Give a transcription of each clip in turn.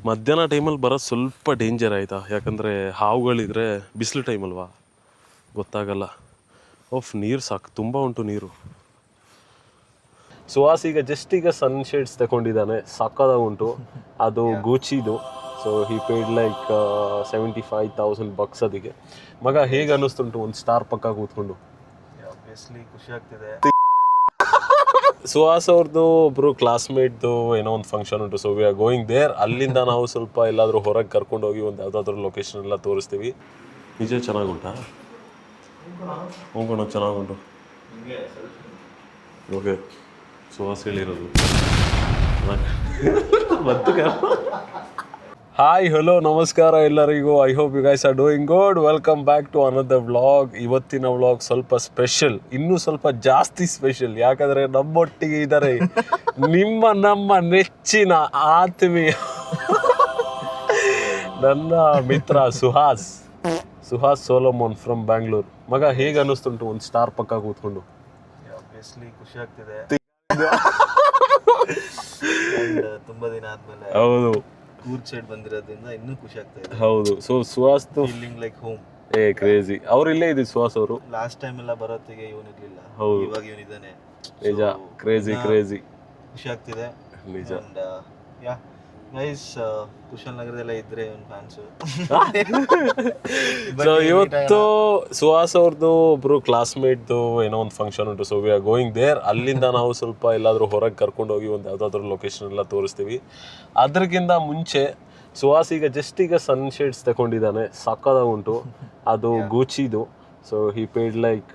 ಮಧ್ಯಾಹ್ನ ಟೈಮಲ್ಲಿ ಬರೋದು ಸ್ವಲ್ಪ ಡೇಂಜರ್ ಆಯಿತಾ, ಯಾಕಂದರೆ ಹಾವುಗಳಿದ್ರೆ ಬಿಸಿಲು ಟೈಮಲ್ವಾ ಗೊತ್ತಾಗಲ್ಲ. ಓಫ್, ನೀರು ಸಾಕು, ತುಂಬ ಉಂಟು ನೀರು. ಸುಹಾಸ್ ಈಗ ಸನ್ಶೇಡ್ಸ್ ತಗೊಂಡಿದ್ದಾನೆ, ಸಕ್ಕದಾಗ ಉಂಟು. ಅದು ಗೂಚಿದು. ಸೊ ಹಿ ಪೇಯ್ಡ್ ಲೈಕ್ $75,000 ಅದಕ್ಕೆ. ಮಗ ಹೇಗೆ ಅನ್ನಿಸ್ತುಂಟು ಒಂದು ಸ್ಟಾರ್ ಪಕ್ಕ ಕೂತ್ಕೊಂಡು? ಖುಷಿ ಆಗ್ತಿದೆ. ಸುಹಾಸ್ ಅವ್ರದ್ದು ಒಬ್ರು ಕ್ಲಾಸ್ಮೇಟ್ದು ಏನೋ ಒಂದು ಫಂಕ್ಷನ್ ಉಂಟು, so we are going there. ಅಲ್ಲಿಂದ ನಾವು ಸ್ವಲ್ಪ ಎಲ್ಲಾದರೂ ಹೊರಗೆ ಕರ್ಕೊಂಡೋಗಿ ಒಂದು ಯಾವುದಾದ್ರೂ ಲೊಕೇಶನ್ ಎಲ್ಲ ತೋರಿಸ್ತೀವಿ. ನಿಜ ಚೆನ್ನಾಗುಂಟಾ? ಹೋಗೋಣ, ಚೆನ್ನಾಗುಂಟು. ಓಕೆ, ಸುಹಾಸ್ ಹೇಳಿರೋದು. ಹಾಯ್, ಹಲೋ, ನಮಸ್ಕಾರ ಎಲ್ಲರಿಗೂ. I hope you guys are doing good. Welcome back to another vlog. ಇವತ್ತಿನ ವ್ಲಾಗ್ ಸ್ವಲ್ಪ ಸ್ಪೆಷಲ್, ಇನ್ನೂ ಸ್ವಲ್ಪ ಜಾಸ್ತಿ ಸ್ಪೆಷಲ್. ಯಾಕಂದರೆ ನಮ್ಮೊಟ್ಟಿಗೆ ಇದ್ದಾರೆ ನಮ್ಮ ನೆಚ್ಚಿನ ಆತ್ಮೀಯ ನನ್ನ ಮಿತ್ರ ಸುಹಾಸ್ ಸೋಲೋಮನ್ ಫ್ರಮ್ ಬ್ಯಾಂಗ್ಳೂರ್. ಮಗ ಹೇಗೆ ಅನ್ನಿಸ್ತುಂಟು ಒಂದು ಸ್ಟಾರ್ ಪಕ್ಕ ಕೂತ್ಕೊಂಡು? ಖುಷಿ ಆಗ್ತಿದೆ. ತುಂಬಾ ದಿನ ಆದ್ಮೇಲೆ ಹೌದು, ಕೂರ್ಗ್ ಸೈಡ್ ಬಂದಿರೋದ್ರಿಂದ ಇನ್ನೂ ಖುಷಿ ಆಗ್ತಾ ಇದೆ. ಹೌದು. So Suhas feeling like home. Crazy. ಅವ್ರು ಇಲ್ಲೇ ಇದ್ದಿದ್ದು ಸುಹಾಸ್ ಅವರು. ಲಾಸ್ಟ್ ಟೈಮ್ ಎಲ್ಲ ಬರೋತ್ತಿಗೆ ಇವನಿರ್ಲಿಲ್ಲ, ಹೌದು, ಇವಾಗ ಇವನಿದ್ದಾನೆ. ನಿಜ, ಕ್ರೇಜಿ. ಖುಷಿ ಆಗ್ತಿದೆ ನಿಜ. ಯಾ ಗೈಸ್, ಕುಶಾಲನಗರದೆಲ್ಲ ಇದ್ರೆ ಒಂದು ಫ್ಯಾನ್ಸು. ಸೊ ಇವತ್ತು ಸುಹಾಸ್ ಅವ್ರದ್ದು ಒಬ್ರು ಕ್ಲಾಸ್ಮೇಟ್ದು ಏನೋ ಒಂದು ಫಂಕ್ಷನ್ ಉಂಟು, so we are going there. ಅಲ್ಲಿಂದ ನಾವು ಸ್ವಲ್ಪ ಎಲ್ಲಾದರೂ ಹೊರಗೆ ಕರ್ಕೊಂಡೋಗಿ ಒಂದು ಯಾವುದಾದ್ರೂ ಲೊಕೇಶನ್ ಎಲ್ಲ ತೋರಿಸ್ತೀವಿ. ಅದ್ರಕ್ಕಿಂತ ಮುಂಚೆ ಸುಹಾಸ್ ಈಗ ಸನ್ಶೇಡ್ಸ್ ತಗೊಂಡಿದ್ದಾನೆ, ಸಕ್ಕದಾಗ ಉಂಟು. ಅದು ಗೂಚಿದು. ಸೊ ಹಿ ಪೇಯ್ಡ್ ಲೈಕ್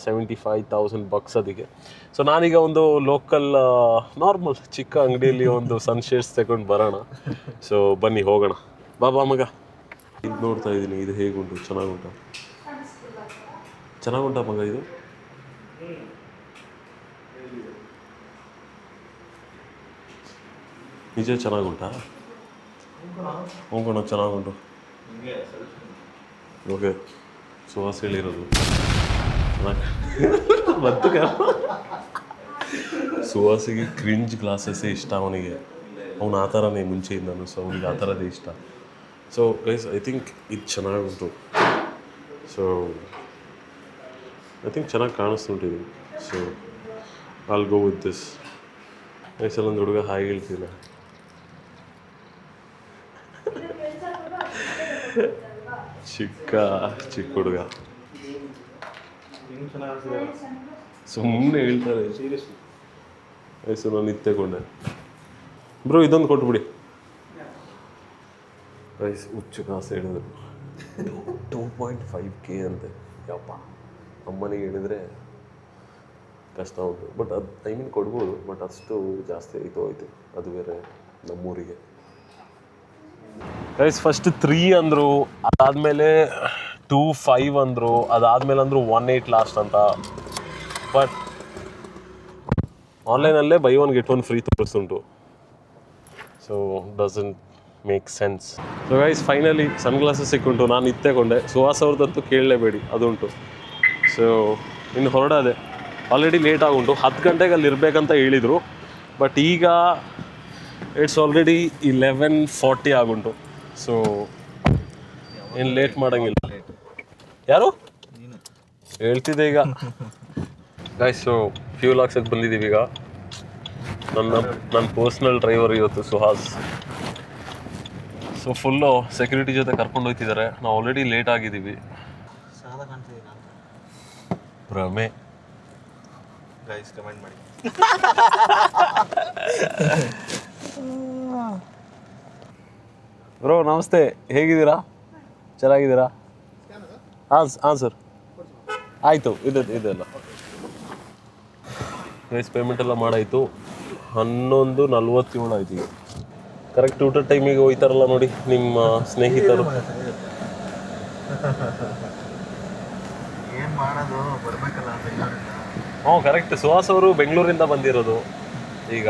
$75,000 ಅದಕ್ಕೆ. ಸೊ ನಾನೀಗ ಒಂದು ಲೋಕಲ್ ನಾರ್ಮಲ್ ಚಿಕ್ಕ ಅಂಗಡಿಯಲ್ಲಿ ಒಂದು ಸನ್ಶೇಡ್ಸ್ ತಗೊಂಡು ಬರೋಣ. ಸೊ ಬನ್ನಿ ಹೋಗೋಣ. ಬಾ ಮಗ. ಇದು ನೋಡ್ತಾ ಇದ್ದೀನಿ, ಇದು ಹೇಗುಂಟು? ಚೆನ್ನಾಗುಂಟಾ ಮಗ ಇದು? ನಿಜ ಚೆನ್ನಾಗುಂಟಾ? ಹೋಗೋಣ, ಚೆನ್ನಾಗುಂಟು. ಓಕೆ, ಸುಹಾಸ್ ಹೇಳಿರೋದು. ಸುಹಾಸಿಗೆ ಕ್ರಿಂಜ್ ಗ್ಲಾಸಸ್ಸೇ ಇಷ್ಟ. ಅವನು ಆ ಥರನೇ ಮುಂಚೆಯಿಂದನು. ಸೊ ಅವನಿಗೆ ಆ ಥರದೇ ಇಷ್ಟ. ಸೊ ಗೈಸ್, ಐ ಥಿಂಕ್ ಇದು ಚೆನ್ನಾಗುಂಟು. ಸೊ ಐ ಥಿಂಕ್ ಚೆನ್ನಾಗಿ ಕಾಣಿಸ್ತುಂಟಿದೆ. So I'll go with this. ವಯಸ್ಸಲ್ಲೊಂದು ಹುಡುಗ ಹಾಗೆ ಹೇಳ್ತಿಲ್ಲ. ಚಿಕ್ಕ ಹುಡುಗ ಸುಮ್ಮನೆ ಹೇಳ್ತಾರೆ. ವಯಸ್ಸು ನಾನು ನಿತ್ಯಕೊಂಡೆ. ಬ್ರೋ ಇದೊಂದು ಕೊಟ್ಬಿಡಿ. ವಯಸ್ಸು ಹುಚ್ಚು ಕಾಸು ಹೇಳಿದ್ರು. 2.5K ಅಂತೆ. ಯಪ್ಪ, ಅಮ್ಮನಿಗೆ ಹೇಳಿದರೆ ಕಷ್ಟ ಉಂಟು. ಬಟ್ ಅದು ಕೊಡ್ಬೋದು, ಬಟ್ ಅಷ್ಟು ಜಾಸ್ತಿ ಹೋಯ್ತು. ಅದು ಬೇರೆ ನಮ್ಮೂರಿಗೆ. ಗೈಸ್, ಫಸ್ಟ್ 3 ಅಂದರು, ಅದಾದಮೇಲೆ 2.5 ಅಂದರು, ಅದಾದಮೇಲೆ ಅಂದರು 1.8 ಲಾಸ್ಟ್ ಅಂತ. ಬಟ್ ಆನ್ಲೈನಲ್ಲೇ ಬೈ 1 get 1 ಫ್ರೀ ತೋರಿಸ್ತುಂಟು. So doesn't make sense. So guys, finally sunglasses ಸಿಕ್ಕುಂಟು. ನಾನು ಇತ್ತೇಕೊಂಡೆ. ಸುಹಾಸ್ ಅವ್ರದ್ದಂತೂ ಕೇಳಲೇಬೇಡಿ, ಅದುಂಟು. ಸೊ ಇನ್ನು ಹೊರಡದೆ. Already late ಆಗುಂಟು. 10 ಗಂಟೆಗೆ ಅಲ್ಲಿ ಇರಬೇಕಂತ ಹೇಳಿದರು. ಬಟ್ ಈಗ ಇಟ್ಸ್ ಆಲ್ರೆಡಿ 11:40 ಆಗುಂಟು. ಸೊ ಏನು ಲೇಟ್ ಮಾಡೋಂಗಿಲ್ಲ. ಯಾರು ಹೇಳ್ತಿದ್ದೆ ಈಗ? ಗೈಸ್, ಸೊ ಫ್ಯೂಲ್ ಹಾಕ್ಸಕ್ಕೆ ಬಂದಿದ್ದೀವಿ ಈಗ. ನನ್ನ ಪರ್ಸ್ನಲ್ ಡ್ರೈವರ್ ಇವತ್ತು ಸುಹಾಸ್. ಸೊ ಫುಲ್ಲು ಸೆಕ್ಯೂರಿಟಿ ಜೊತೆ ಕರ್ಕೊಂಡು ಹೋಗ್ತಿದ್ದಾರೆ. ನಾವು ಆಲ್ರೆಡಿ ಲೇಟ್ ಆಗಿದ್ದೀವಿ. ಭ್ರಮೆ. ಗೈಸ್ ಕಮೆಂಟ್ ಮಾಡಿ. ಬ್ರೋ ನಮಸ್ತೆ, ಹೇಗಿದ್ದೀರಾ? ಚೆನ್ನಾಗಿದ್ದೀರಾ? ಹಾಂ ಸರ್, ಆಯಿತು. ಇದೆಲ್ಲ ಗೈಸ್, ಪೇಮೆಂಟ್ ಎಲ್ಲ ಮಾಡಾಯಿತು. 11:47 ಆಯ್ತು ಈಗ. ಕರೆಕ್ಟ್ ಊಟದ ಟೈಮಿಗೆ ಹೋಯ್ತಾರಲ್ಲ ನೋಡಿ ನಿಮ್ಮ ಸ್ನೇಹಿತರು. ಏನು ಮಾಡೋದು, ಬರಬೇಕಲ್ಲ ಬೆಂಗಳೂರಿಂದ. ಹ್ಞೂ, ಕರೆಕ್ಟ್. ಸುಹಾಸ್ ಅವರು ಬೆಂಗಳೂರಿಂದ ಬಂದಿರೋದು ಈಗ.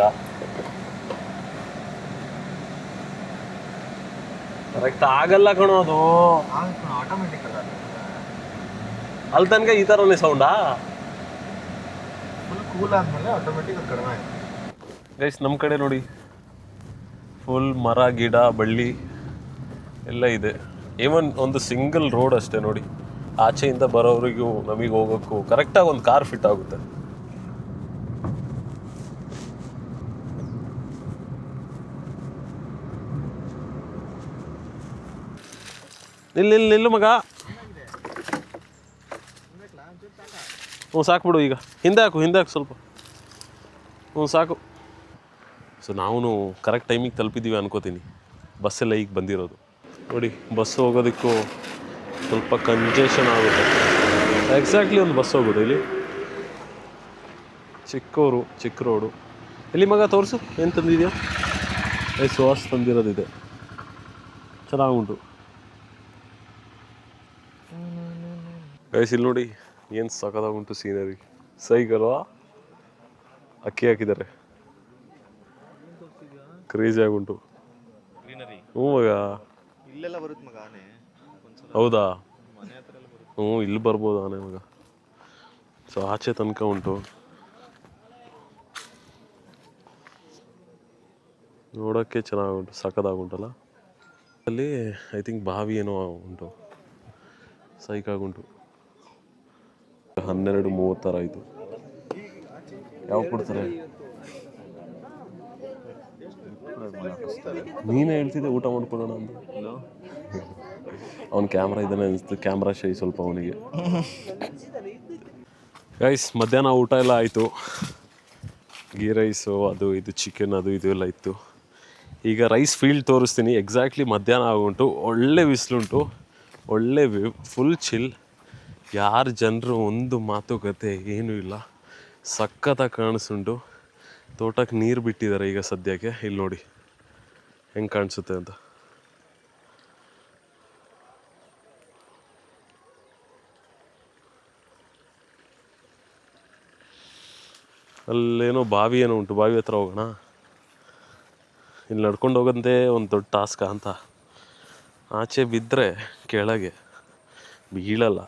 ಕರೆಕ್ಟ್ ಆಗಲ್ಲ ಕಣೋ ಅದು. ಆಟೋಮೆಟಿಕ್ ಅಲ್ಲ, ಅಲ್ಲಿ ತನಕ ಈ ಥರನೇ ಸೌಂಡಾ? ಫುಲ್ ಕೂಲ್ ಆದಮೇಲೆ ಆಟೋಮೆಟಿಕ್ ಅದು ಕಡಿಮೆ ಆಯಿತು. ಗೈಸ್, ನಮ್ಮ ಕಡೆ ನೋಡಿ ಫುಲ್ ಮರ ಗಿಡ ಬಳ್ಳಿ ಎಲ್ಲ ಇದೆ. ಈವನ್ ಒಂದು ಸಿಂಗಲ್ ರೋಡ್ ಅಷ್ಟೇ ನೋಡಿ, ಆಚೆಯಿಂದ ಬರೋರಿಗೂ ನಮಗೆ ಹೋಗೋಕ್ಕೂ ಕರೆಕ್ಟಾಗಿ ಒಂದು ಕಾರ್ ಫಿಟ್ ಆಗುತ್ತೆ. ನಿಲ್ಲು ಮಗ. ಹ್ಞೂ ಸಾಕು ಬಿಡು, ಈಗ ಹಿಂದೆ ಹಾಕು ಸ್ವಲ್ಪ. ಹ್ಞೂ ಸಾಕು. ಸೊ ನಾವು ಕರೆಕ್ಟ್ ಟೈಮಿಗೆ ತಲುಪಿದ್ದೀವಿ ಅನ್ಕೋತೀನಿ. ಬಸ್ಸೆಲ್ಲ ಈಗ ಬಂದಿರೋದು ನೋಡಿ. ಬಸ್ ಹೋಗೋದಕ್ಕೂ ಸ್ವಲ್ಪ ಕಂಜೆಷನ್ ಆಗುತ್ತೆ. ಎಕ್ಸಾಕ್ಟ್ಲಿ ಒಂದು ಬಸ್ ಹೋಗೋದು ಇಲ್ಲಿ. ಚಿಕ್ಕ ರೋಡು. ಎಲ್ಲಿ ಮಗ ತೋರಿಸು, ಏನು ತಂದಿದ್ಯಾ? ಸುವಾಸ್ ತಂದಿರೋದಿದೆ, ಚೆನ್ನಾಗುಂಟು ಗೈಸ್. ಇಲ್ಲಿ ನೋಡಿ ಏನು ಸಖತ್ತಾಗುಂಟು ಸೀನರಿ. ಸೈಗಲ್ವಾ? ಅಕ್ಕಿ ಹಾಕಿದ್ದಾರೆ, ಕ್ರೇಜಿ ಆಗುಂಟು. ಹ್ಞೂ ಮಗ, ಇಲ್ಲೆಲ್ಲ ಬರುತ್ತೆ ಮಗ ಆನೆ. ಹೌದಾ? ಮನೆ ಹತ್ರ ಎಲ್ಲ ಬರುತ್ತೆ. ಹ್ಞೂ, ಇಲ್ಲಿ ಬರ್ಬೋದು ಆನೆ ಮಗ. ಸೊ ಆಚೆ ತನಕ ಉಂಟು, ನೋಡೋಕ್ಕೆ ಚೆನ್ನಾಗುಂಟು, ಸಖತ್ತಾಗುಂಟಲ್ಲ. ಅಲ್ಲಿ ಐ ಥಿಂಕ್ ಬಾವಿ ಏನೋ ಉಂಟು, ಸೈಕಾಗುಂಟು. 12:30 ಆಯಿತು. ಯಾವ ಕೊಡ್ತಾರೆ? ನೀನೇ ಹೇಳ್ತಿದ್ದೆ ಊಟ ಮಾಡ್ಕೊಳ್ಳೋಣ ಅಂತ. ಅವ್ನು ಕ್ಯಾಮ್ರಾ ಇದ್ದಾನೆ ಅನಿಸ್ತು, ಕ್ಯಾಮ್ರಾ ಶೈ ಸ್ವಲ್ಪ ಅವನಿಗೆ. ಗೈಸ್, ಮಧ್ಯಾಹ್ನ ಊಟ ಎಲ್ಲ ಆಯಿತು. ಗೀ ರೈಸು, ಅದು ಇದು ಚಿಕನ್, ಅದು ಇದು ಎಲ್ಲ ಇತ್ತು. ಈಗ ರೈಸ್ ಫೀಲ್ಡ್ ತೋರಿಸ್ತೀನಿ. ಎಕ್ಸಾಕ್ಟ್ಲಿ ಮಧ್ಯಾಹ್ನ ಆಗುಂಟು, ಒಳ್ಳೆ ಬಿಸಿಲುಂಟು, ಒಳ್ಳೆ ಫುಲ್ ಚಿಲ್. ಯಾರು ಜನರು ಒಂದು ಮಾತುಕತೆ ಏನೂ ಇಲ್ಲ, ಸಖತ್ತಾಗಿ ಕಾಣಿಸುಂಟು. ತೋಟಕ್ಕೆ ನೀರು ಬಿಟ್ಟಿದ್ದಾರೆ ಈಗ ಸದ್ಯಕ್ಕೆ. ಇಲ್ಲಿ ನೋಡಿ ಹೆಂಗೆ ಕಾಣಿಸುತ್ತೆ ಅಂತ. ಅಲ್ಲೇನೋ ಬಾವಿ ಏನೋ ಉಂಟು, ಬಾವಿ ಹತ್ರ ಹೋಗೋಣ. ಇಲ್ಲಿ ನಡ್ಕೊಂಡು ಹೋಗೋದೇ ಒಂದು ದೊಡ್ಡ ಟಾಸ್ಕ ಅಂತ. ಆಚೆ ಬಿದ್ದರೆ ಕೆಳಗೆ ಬೀಳಲ್ಲ.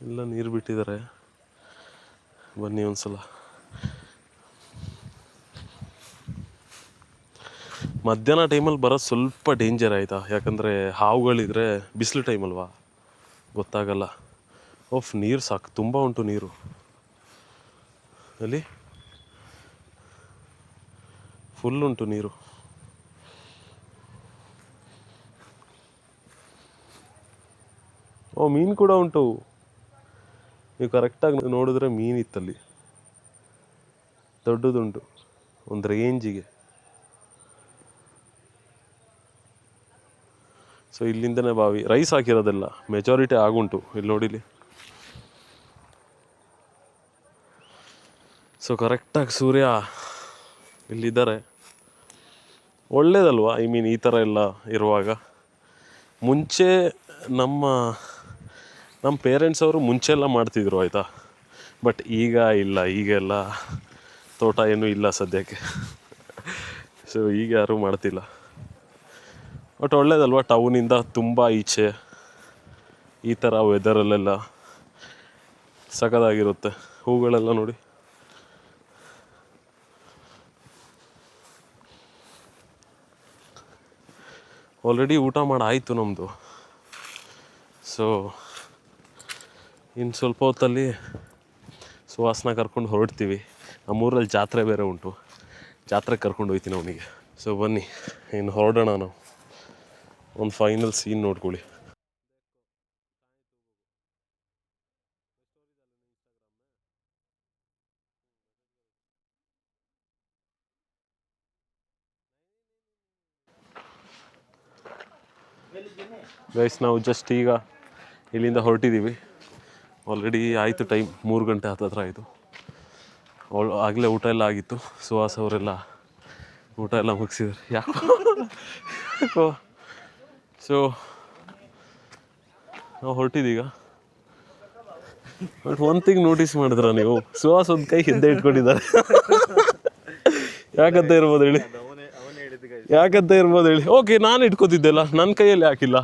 ಎಲ್ಲ ನೀರು ಬಿಟ್ಟಿದ್ದಾರೆ, ಬನ್ನಿ ಒಂದ್ಸಲ. ಮಧ್ಯಾಹ್ನ ಟೈಮಲ್ಲಿ ಬರೋದು ಸ್ವಲ್ಪ ಡೇಂಜರ್ ಆಯಿತಾ, ಯಾಕಂದರೆ ಹಾವುಗಳಿದ್ರೆ ಬಿಸಿಲು ಟೈಮಲ್ವಾ, ಗೊತ್ತಾಗಲ್ಲ. ನೀರು ಸಾಕು, ತುಂಬ ಉಂಟು ನೀರು ಅಲ್ಲಿ, ಫುಲ್ ಉಂಟು ನೀರು. ಮೀನು ಕೂಡ ಉಂಟು. ನೀವು ಕರೆಕ್ಟಾಗಿ ನೋಡಿದ್ರೆ ಮೀನಿತ್ತಲ್ಲಿ, ದೊಡ್ಡದುಂಟು, ಒಂದು ರೇಂಜಿಗೆ. ಸೊ ಇಲ್ಲಿಂದನೇ ಬಾವಿ. ರೈಸ್ ಹಾಕಿರೋದೆಲ್ಲ ಮೆಜಾರಿಟಿ ಆಗುಂಟು, ಇಲ್ಲಿ ನೋಡಿಲಿ. ಸೊ ಕರೆಕ್ಟಾಗಿ ಸೂರ್ಯ ಇಲ್ಲಿದ್ದಾರೆ, ಒಳ್ಳೇದಲ್ವಾ? ಐ ಮೀನ್, ಈ ಥರ ಎಲ್ಲ ಇರುವಾಗ. ಮುಂಚೆ ನಮ್ಮ ಪೇರೆಂಟ್ಸ್ ಅವರು ಮುಂಚೆ ಎಲ್ಲ ಮಾಡ್ತಿದ್ರು ಆಯಿತಾ, ಬಟ್ ಈಗ ಇಲ್ಲ. ಈಗೆಲ್ಲ ತೋಟ ಏನೂ ಇಲ್ಲ ಸದ್ಯಕ್ಕೆ. ಸೊ ಈಗ ಯಾರೂ ಮಾಡ್ತಿಲ್ಲ. ಬಟ್ ಒಳ್ಳೇದಲ್ವ, ಟೌನಿಂದ ತುಂಬ ಈಚೆ ಈ ಥರ ವೆದರಲ್ಲೆಲ್ಲ ಸಖತ್ತಾಗಿರುತ್ತೆ. ಹೂಗಳೆಲ್ಲ ನೋಡಿ. ಆಲ್ರೆಡಿ ಊಟ ಮಾಡಾಯಿತು ನಮ್ಮದು. ಸೊ ಇನ್ನು ಸ್ವಲ್ಪ ಹೊತ್ತಲ್ಲಿ ಸುವಾಸನ ಕರ್ಕೊಂಡು ಹೊರಡ್ತೀವಿ. ನಮ್ಮೂರಲ್ಲಿ ಜಾತ್ರೆ ಬೇರೆ ಉಂಟು, ಜಾತ್ರೆಗೆ ಕರ್ಕೊಂಡು ಹೋಗ್ತೀನಿ ಅವನಿಗೆ. ಸೊ ಬನ್ನಿ ಇನ್ನು ಹೊರಡೋಣ ನಾವು. ಒಂದು ಫೈನಲ್ ಸೀನ್ ನೋಡ್ಕೊಳ್ಳಿ. ಗೈಸ್, ನಾವು ಜಸ್ಟ್ ಈಗ ಇಲ್ಲಿಂದ ಹೊರಟಿದ್ದೀವಿ. ಆಲ್ರೆಡಿ ಆಯಿತು ಟೈಮ್, 3 ಗಂಟೆ ಹತ್ತಿರ ಆಯಿತು. ಆಗಲೇ ಊಟ ಎಲ್ಲ ಆಗಿತ್ತು. ಸುಹಾಸ್ ಅವರೆಲ್ಲ ಊಟ ಎಲ್ಲ ಮುಗಿಸಿದ್ರು. ಯಾಕೋ ಸೊ ನಾವು ಹೊರಟಿದ್ದೀಗ. ಬಟ್ ಒಂದು ಥಿಂಗ್ ನೋಟಿಸ್ ಮಾಡಿದ್ರ ನೀವು? ಸುಹಾಸ್ ಒಂದು ಕೈ ಹಿಂದೆ ಇಟ್ಕೊಂಡಿದ್ದಾರೆ. ಯಾಕಂತ ಇರ್ಬೋದು ಹೇಳಿ? ಓಕೆ, ನಾನು ಇಟ್ಕೋತಿದ್ದೆಲ್ಲ, ನನ್ನ ಕೈಯಲ್ಲಿ ಹಾಕಿಲ್ಲ.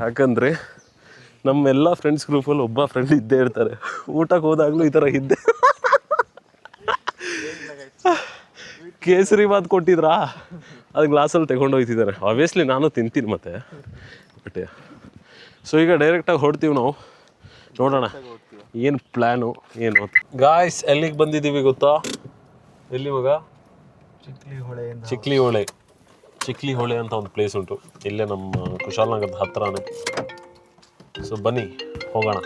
ಯಾಕಂದರೆ ನಮ್ಮೆಲ್ಲ ಫ್ರೆಂಡ್ಸ್ ಗ್ರೂಪಲ್ಲಿ ಒಬ್ಬ ಫ್ರೆಂಡ್ ಇದ್ದೇ ಇರ್ತಾರೆ. ಊಟಕ್ಕೆ ಹೋದಾಗಲೂ ಈ ಥರ ಇದ್ದೆ. ಕೇಸರಿ ಬಾತ್ ಕೊಟ್ಟಿದ್ರಾ, ಅದು ಗ್ಲಾಸಲ್ಲಿ ತಗೊಂಡು ಹೋಗ್ತಿದ್ದಾರೆ. ಆಬ್ವಿಯಸ್ಲಿ ನಾನು ತಿಂತೀನಿ ಮತ್ತೆ. ಬಟ್ ಸೊ ಈಗ ಡೈರೆಕ್ಟಾಗಿ ಹೊಡ್ತೀವಿ ನಾವು. ನೋಡೋಣ ಏನು ಪ್ಲ್ಯಾನು ಏನು ಅಂತ. ಗಾಯ್ಸ್ ಎಲ್ಲಿಗೆ ಬಂದಿದ್ದೀವಿ ಗೊತ್ತಾ? ಎಲ್ಲಿ ಮಗ? ಚಿಕ್ಲಿ ಹೊಳೆ ಅಂತ ಒಂದು ಪ್ಲೇಸ್ ಉಂಟು. ಇಲ್ಲೇ ನಮ್ಮ ಕುಶಾಲನಗರದ ಹತ್ರನೇ. ಸೊ ಬನ್ನಿ ಹೋಗೋಣ.